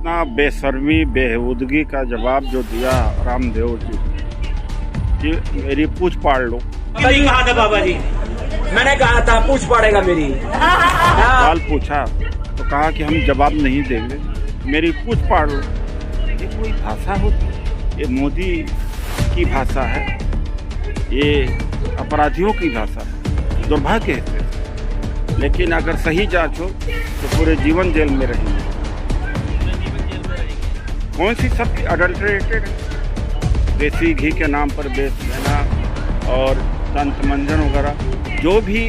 इतना बेशर्मी बेहूदगी का जवाब जो दिया रामदेव जी कि मेरी पूछ पाड़ लो। कभी कहा था बाबा जी, मैंने कहा था पूछ पड़ेगा मेरी। सवाल पूछा तो कहा कि हम जवाब नहीं देंगे, मेरी पूछ पाड़ लो। ये कोई भाषा होती है? ये मोदी की भाषा है, ये अपराधियों की भाषा है, दुर्भाग्य है। लेकिन अगर सही जांच हो तो पूरे जीवन जेल में रहेंगे। कौन सी सब्जी अडल्ट्रेटेड है? देसी घी के नाम पर बेच देना और दंतमंजन वगैरह, जो भी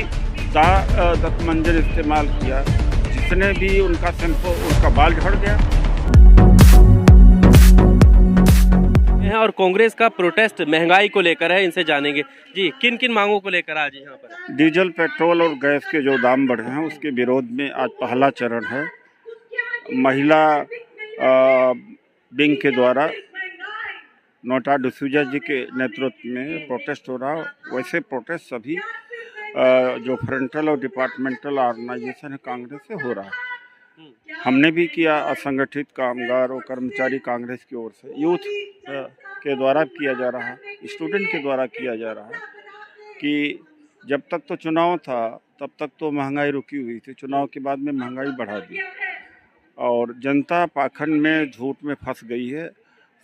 दंतमंजन इस्तेमाल किया, जिसने भी उनका शैम्पू, उनका बाल झड़ गया। और कांग्रेस का प्रोटेस्ट महंगाई को लेकर है, इनसे जानेंगे जी किन किन मांगों को लेकर आज यहाँ पर। डीजल, पेट्रोल और गैस के जो दाम बढ़े हैं उसके विरोध में आज पहला चरण है। महिला विंग के द्वारा नोटा डिसूजा जी के नेतृत्व में प्रोटेस्ट हो रहा है। वैसे प्रोटेस्ट सभी जो फ्रंटल और डिपार्टमेंटल ऑर्गेनाइजेशन है कांग्रेस से हो रहा है। हमने भी किया, असंगठित कामगार और कर्मचारी कांग्रेस की ओर से, यूथ के द्वारा किया जा रहा है, स्टूडेंट के द्वारा किया जा रहा है कि जब तक तो चुनाव था तब तक तो महंगाई रुकी हुई थी, चुनाव के बाद में महंगाई बढ़ा दी और जनता पाखंड में, झूठ में फंस गई है,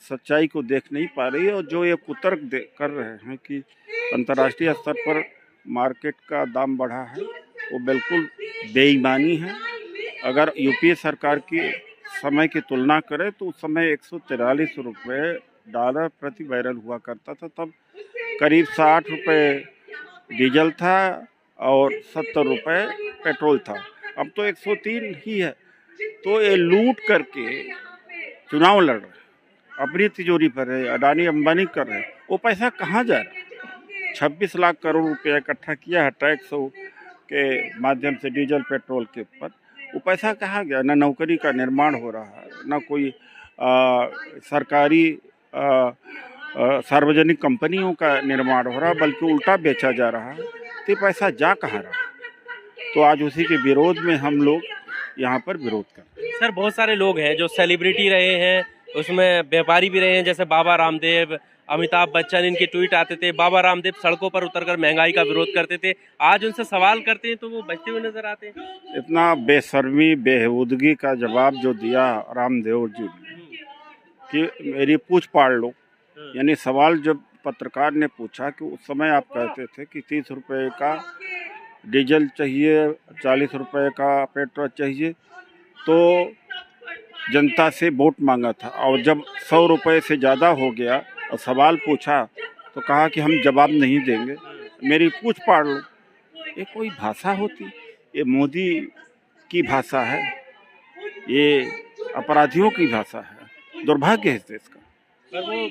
सच्चाई को देख नहीं पा रही है। और जो ये कुतर्क कर रहे हैं कि अंतर्राष्ट्रीय स्तर पर मार्केट का दाम बढ़ा है, वो बिल्कुल बेईमानी है। अगर यूपीए सरकार की समय की तुलना करें तो उस समय 143 रुपये डॉलर प्रति बैरल हुआ करता था, तब करीब 60 रुपये डीजल था और 70 रुपये पेट्रोल था। अब तो 103 ही है। तो ये लूट करके चुनाव लड़ रहे, अपनी तिजोरी पर है, अडानी अंबानी कर रहे हैं। वो पैसा कहाँ जा रहा है? 26 लाख करोड़ रुपया इकट्ठा किया है टैक्स के माध्यम से डीजल पेट्रोल के ऊपर। वो पैसा कहाँ गया? ना नौकरी का निर्माण हो रहा है, ना कोई सरकारी सार्वजनिक कंपनियों का निर्माण हो रहा, बल्कि उल्टा बेचा जा रहा है। तो पैसा जा कहाँ रहा? तो आज उसी के विरोध में हम लोग यहाँ पर विरोध कर रहे हैं। सर बहुत सारे लोग हैं जो सेलिब्रिटी रहे हैं, उसमें व्यापारी भी रहे हैं, जैसे बाबा रामदेव, अमिताभ बच्चन, इनके ट्वीट आते थे। बाबा रामदेव सड़कों पर उतरकर महंगाई का विरोध करते थे, आज उनसे सवाल करते हैं तो वो बचते हुए नजर आते हैं। इतना बेशर्मी बेहूदगी का जवाब जो दिया रामदेव जी ने कि मेरी पूछ पाड़ लो। यानी सवाल जब पत्रकार ने पूछा कि उस समय आप कहते थे कि 30 रुपये का डीजल चाहिए, 40 रुपये का पेट्रोल चाहिए, तो जनता से वोट मांगा था। और जब 100 रुपये से ज़्यादा हो गया और सवाल पूछा तो कहा कि हम जवाब नहीं देंगे, मेरी पूछ पाड़ लो। ये कोई भाषा होती? ये मोदी की भाषा है, ये अपराधियों की भाषा है, दुर्भाग्य है देश का। पर वो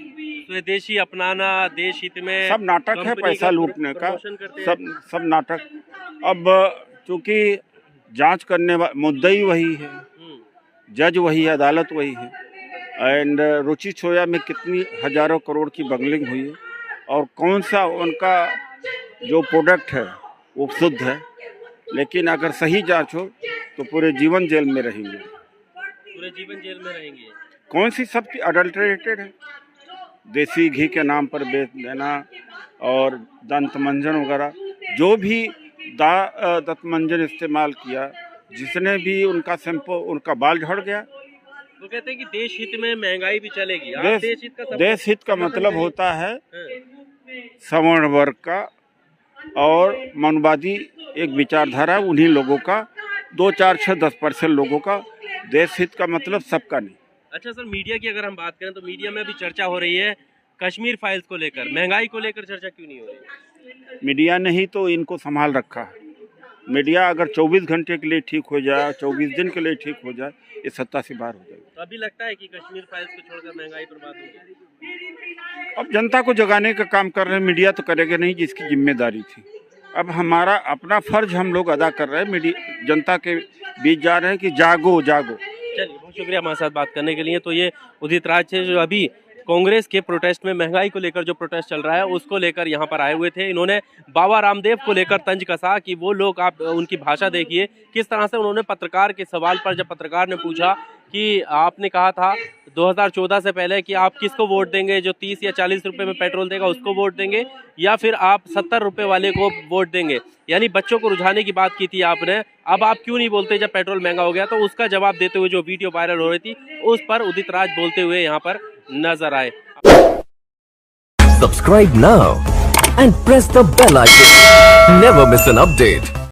स्वदेशी अपनाना, देश हित में सब नाटक है, पैसा लूटने का, सब नाटक। अब चूंकि जांच करने वाला मुद्दई वही है, जज वही है, अदालत वही है, एंड रुचि छोया में कितनी हजारों करोड़ की बंगलिंग हुई है और कौन सा उनका जो प्रोडक्ट है वो शुद्ध है। लेकिन अगर सही जांच हो तो पूरे जीवन जेल में रहेंगे। पूरे जीवन जेल में रहेंगे। कौन सी सब्जी अडल्ट्रेटेड है? देसी घी के नाम पर बेच देना और दंतमंजन वगैरह, जो भी दंतमंजन इस्तेमाल किया, जिसने भी उनका शैम्पू, उनका बाल झड़ गया। वो कहते हैं कि देश हित में महंगाई भी चलेगी। देश हित का मतलब होता है सवर्ण वर्ग का और मनुवादी एक विचारधारा, उन्हीं लोगों का, 2, 4, 6, 10% लोगों का। देश हित का मतलब सबका नहीं। अच्छा सर, मीडिया की अगर हम बात करें तो मीडिया में अभी चर्चा हो रही है कश्मीर फाइल्स को लेकर, महंगाई को लेकर चर्चा क्यों नहीं हो रही? मीडिया ने ही तो इनको संभाल रखा है। मीडिया अगर 24 घंटे के लिए ठीक हो जाए, 24 दिन के लिए ठीक हो जाए, ये सत्ता से बाहर हो जाएगी। तो अभी लगता है कि कश्मीर फाइल्स को छोड़कर महंगाई पर बात होगी। अब जनता को जगाने का काम कर रहे हैं, मीडिया तो करेगा नहीं जिसकी जिम्मेदारी थी। अब हमारा अपना फर्ज हम लोग अदा कर रहे हैं, मीडिया जनता के बीच जा रहे हैं कि जागो जागो। चलिए, बहुत शुक्रिया हमारे साथ बात करने के लिए। तो ये उदित राज थे जो अभी कांग्रेस के प्रोटेस्ट में महंगाई को लेकर जो प्रोटेस्ट चल रहा है उसको लेकर यहाँ पर आए हुए थे। इन्होंने बाबा रामदेव को लेकर तंज कसा कि वो लोग, आप उनकी भाषा देखिए किस तरह से उन्होंने पत्रकार के सवाल पर, जब पत्रकार ने पूछा कि आपने कहा था 2014 से पहले कि आप किसको वोट देंगे, जो 30 या 40 रुपए में पेट्रोल देगा उसको वोट देंगे या फिर आप 70 रुपए वाले को वोट देंगे, यानी बच्चों को रुझाने की बात की थी आपने। अब आप क्यों नहीं बोलते जब पेट्रोल महंगा हो गया? तो उसका जवाब देते हुए जो वीडियो वायरल हो रही थी उस पर उदित राज बोलते हुए यहाँ पर नजर आए। Subscribe now and press the bell icon. Never miss an update.